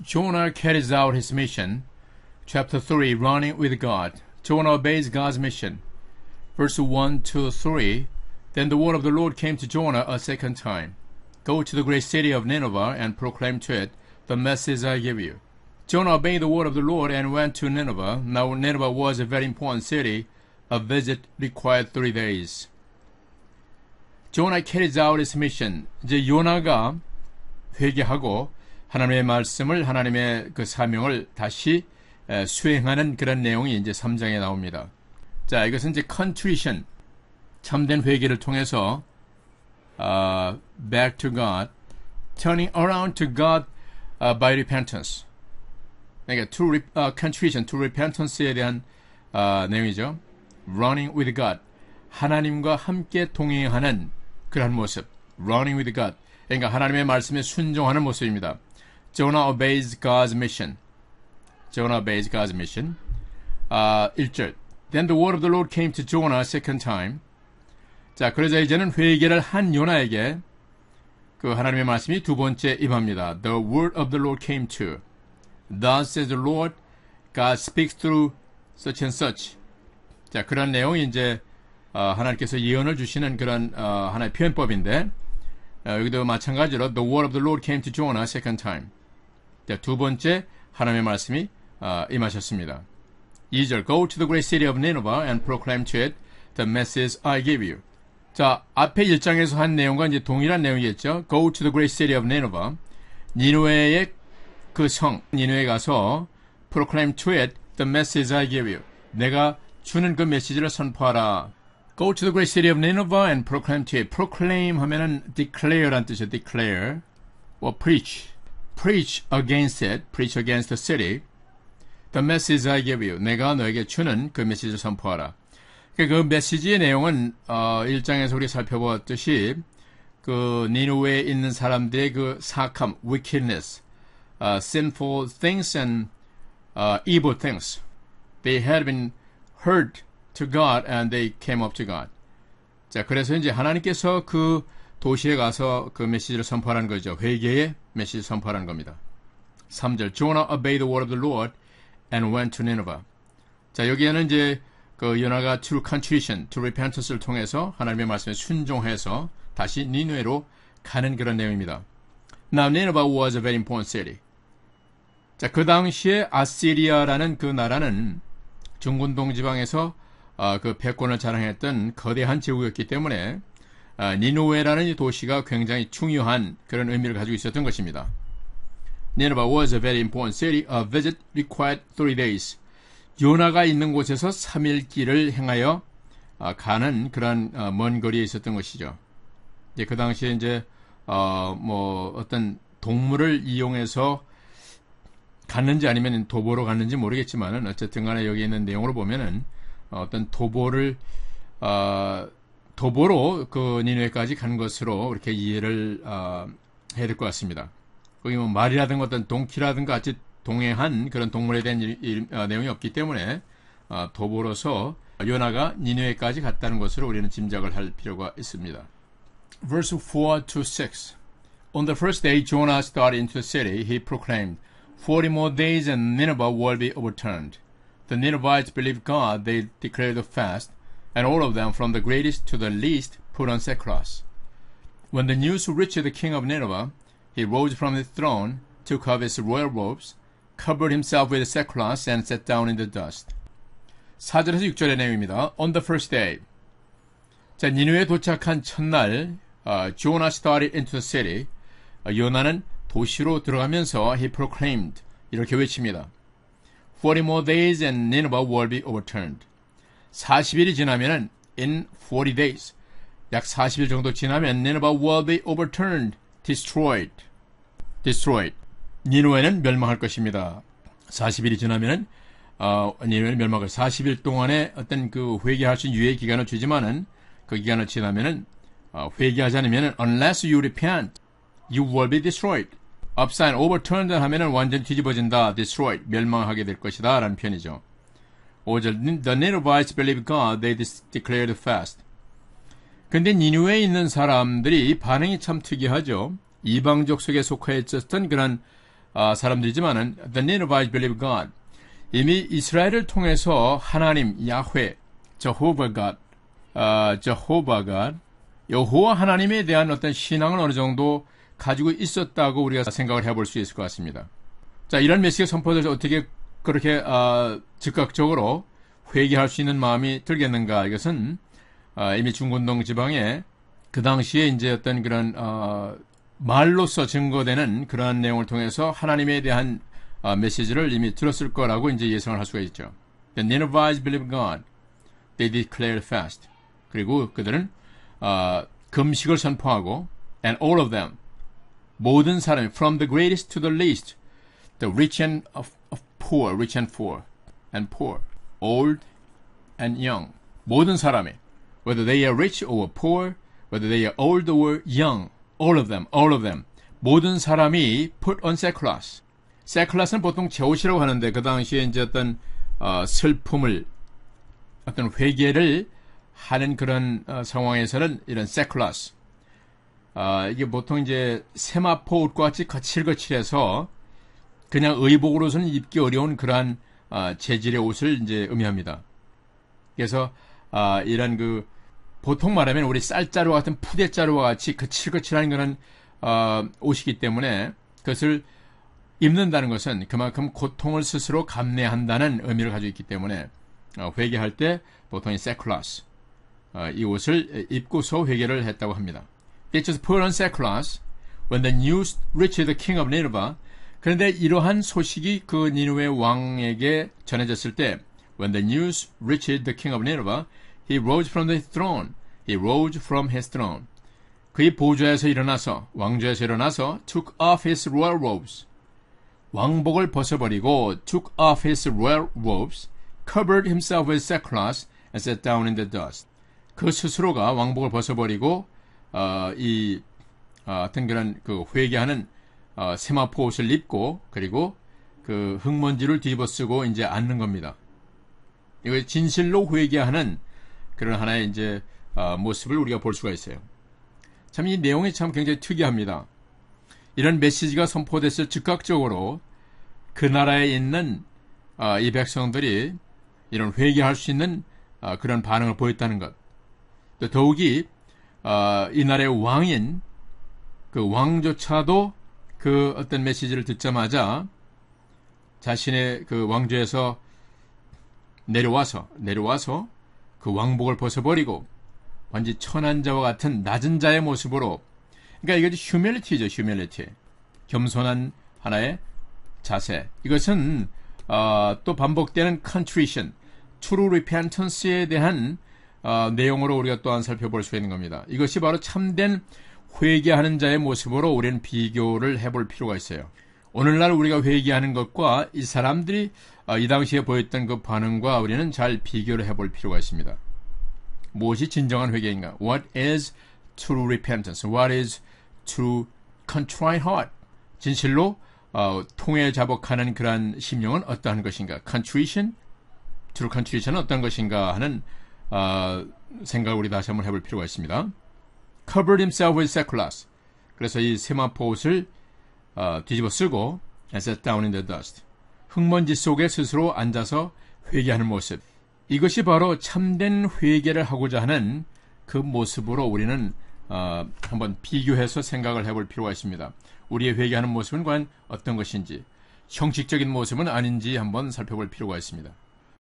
Jonah carries out his mission. Chapter 3, Running with God. Jonah obeys God's mission. Verse 1 to 3. Then the word of the Lord came to Jonah a second time. Go to the great city of Nineveh and proclaim to it the message I give you. Jonah obeyed the word of the Lord and went to Nineveh. Now Nineveh was a very important city. A visit required 3 days. Jonah carries out his mission. 이제 요나가 회개하고 하나님의 말씀을, 하나님의 그 사명을 다시 수행하는 그런 내용이 이제 3장에 나옵니다. 자, 이것은 이제 contrition, 참된 회개를 통해서 back to God, turning around to God by repentance. 그러니까 contrition, to repentance에 대한 내용이죠. Running with God, 하나님과 함께 동행하는 그런 모습. Running with God, 그러니까 하나님의 말씀에 순종하는 모습입니다. Jonah obeys God's mission. Jonah obeys God's mission. 1절. Then the word of the Lord came to Jonah a second time. 자, 그러자 이제는 회개를 한 요나에게 그 하나님의 말씀이 두 번째 임합니다. The word of the Lord came to. Thus says the Lord, God speaks through such and such. 자, 그런 내용이 이제 하나님께서 예언을 주시는 그런 하나의 표현법인데 여기도 마찬가지로 The word of the Lord came to Jonah a second time. 자, 두 번째 하나님의 말씀이 임하셨습니다. 2절 Go to the great city of Nineveh and proclaim to it the message I give you. 자, 앞에 1장에서 한 내용과 이제 동일한 내용이겠죠. Go to the great city of Nineveh. 니누에의 그 성, 니누에 가서 proclaim to it the message I give you. 내가 주는 그 메시지를 선포하라. Go to the great city of Nineveh and proclaim to it. proclaim 하면은 declare란 뜻이에요. declare. or preach. preach against it. preach against the city. The message I give you. 내가 너에게 주는 그 메시지를 선포하라. 그 메시지의 내용은 1장에서 우리 살펴보았듯이 그 니누웨에 있는 사람들의 그 사악함, wickedness, sinful things and evil things. They had been hurt to God and they came up to God. 자, 그래서 이제 하나님께서 그 도시에 가서 그 메시지를 선포하는 거죠. 회개의 메시지를 선포하는 겁니다. 3절 Jonah obeyed the word of the Lord and went to Nineveh. 자, 여기에는 이제 그 요나가 to contrition, to repentance를 통해서 하나님의 말씀에 순종해서 다시 니누에로 가는 그런 내용입니다. Now Nineveh was a very important city. 자, 그 당시에 아시리아라는 그 나라는 중근동 지방에서 그 패권을 자랑했던 거대한 제국이었기 때문에 니누에라는 이 도시가 굉장히 중요한 그런 의미를 가지고 있었던 것입니다. Nineveh was a very important city. A visit required 3 days. 요나가 있는 곳에서 3일 길을 행하여 가는 그런 먼 거리에 있었던 것이죠. 이제 그 당시에 이제 뭐 어떤 동물을 이용해서 갔는지 아니면 도보로 갔는지 모르겠지만은 어쨌든 간에 여기 있는 내용으로 보면은 어떤 도보로 그 니누에까지 간 것으로 이렇게 이해를 해야 될 것 같습니다. 거기 뭐 말이라든가 어떤 동키라든가 같이 동행한 그런 동물에 대한 내용이 없기 때문에 도보로서 요나가 니누에까지 갔다는 것으로 우리는 짐작을 할 필요가 있습니다. Verse 4 to 6. On the first day Jonah started into the city, he proclaimed, 40 more days and Nineveh will be overturned. The Ninevites believed God. They declared a fast, and all of them, from the greatest to the least, put on sackcloth. When the news reached the king of Nineveh, he rose from his throne, took off his royal robes, covered himself with sackcloth, and sat down in the dust. 4절에서 6절의 내용입니다. On the first day. 자, 니누에 도착한 첫날, Jonah started into the city. 요나는 도시로 들어가면서 he proclaimed, 이렇게 외칩니다. 40 more days and Nineveh will be overturned. 40일이 지나면은 in 40 days, 약 40일 정도 지나면 Nineveh will be overturned, destroyed. 니누에는 멸망할 것입니다. 40일이 지나면은 니누에는 멸망할 40일 동안에 어떤 그 회개할 수 있는 유예 기간을 주지만은 그 기간을 지나면은 회개하지 않으면은 unless you repent, you will be destroyed. upside overturned 하면은 완전히 뒤집어진다, destroyed, 멸망하게 될 것이다 라는 표현이죠. 5절 The Ninevites believed God, they declared fast. 근데 니누에 있는 사람들이 반응이 참 특이하죠. 이방족 속에 속해 있었던 그런 사람들이지만은 the Ninevites believe God. 이미 이스라엘을 통해서 하나님 야훼, Jehovah God, 여호와 하나님에 대한 어떤 신앙을 어느 정도 가지고 있었다고 우리가 생각을 해볼 수 있을 것 같습니다. 자, 이런 메시지가 선포돼서 어떻게 그렇게 즉각적으로 회개할 수 있는 마음이 들겠는가? 이것은 이미 중근동 지방에 그 당시에 이제 어떤 그런 말로서 증거되는 그러한 내용을 통해서 하나님에 대한 메시지를 이미 들었을 거라고 이제 예상을 할 수가 있죠. The Ninevites believe God. They declared fast. 그리고 그들은 금식을 선포하고 and all of them 모든 사람이 from the greatest to the least, the rich and poor, rich and poor, old and young. 모든 사람이 whether they are rich or poor, whether they are old or young, all of them. 모든 사람이 put on sackcloth. sackcloth는 보통 제옷이라고 하는데 그 당시에 이제 어떤 슬픔을 어떤 회개를 하는 그런 상황에서는 이런 sackcloth. 이게 보통 이제 세마포 옷과 같이 거칠거칠해서 그냥 의복으로서는 입기 어려운 그러한 재질의 옷을 이제 의미합니다. 그래서 이런 그 보통 말하면 우리 쌀자루와 같은 푸대자루와 같이 거칠거칠한 그런 옷이기 때문에 그것을 입는다는 것은 그만큼 고통을 스스로 감내한다는 의미를 가지고 있기 때문에 회개할 때 보통 이 sackcloth 이 옷을 입고서 회개를 했다고 합니다. They just put on sackcloth when the news reached the king of Nineveh. 그런데 이러한 소식이 그 니느웨 왕에게 전해졌을 때 when the news reached the king of Nineveh, he rose from his throne. He rose from his throne. 그의 보좌에서 일어나서 왕좌에서 일어나서 took off his royal robes. 왕복을 벗어버리고 took off his royal robes, covered himself with sackcloth and sat down in the dust. 그 스스로가 왕복을 벗어버리고 어떤 그런 그 회개하는 세마포 옷을 입고 그리고 그 흙먼지를 뒤집어 쓰고 이제 앉는 겁니다. 이거 진실로 회개하는 그런 하나의 이제 모습을 우리가 볼 수가 있어요. 참 이 내용이 참 굉장히 특이합니다. 이런 메시지가 선포됐을 즉각적으로 그 나라에 있는 이 백성들이 이런 회개할 수 있는 그런 반응을 보였다는 것. 또 더욱이 이 나라의 왕인 그 왕조차도 그 어떤 메시지를 듣자마자 자신의 그 왕좌에서 내려와서 그 왕복을 벗어버리고 완전히 천한 자와 같은 낮은 자의 모습으로, 그러니까 이것이 휴밀리티죠. 휴밀리티. 겸손한 하나의 자세. 이것은 또 반복되는 contrition, true repentance에 대한 내용으로 우리가 또한 살펴볼 수 있는 겁니다. 이것이 바로 참된 회개하는 자의 모습으로 우리는 비교를 해볼 필요가 있어요. 오늘날 우리가 회개하는 것과 이 사람들이 이 당시에 보였던 그 반응과 우리는 잘 비교를 해볼 필요가 있습니다. 무엇이 진정한 회개인가? What is true repentance? What is true contrite heart? 진실로 통회 자복하는 그러한 심령은 어떠한 것인가? Contrition? True contrition은 어떤 것인가 하는 생각을 우리 다시 한번 해볼 필요가 있습니다. Covered himself with sackcloth. 그래서 이 세마포 옷을 뒤집어 쓰고 and sat down in the dust. 흙먼지 속에 스스로 앉아서 회개하는 모습. 이것이 바로 참된 회개를 하고자 하는 그 모습으로 우리는 한번 비교해서 생각을 해볼 필요가 있습니다. 우리의 회개하는 모습은 과연 어떤 것인지, 형식적인 모습은 아닌지 한번 살펴볼 필요가 있습니다.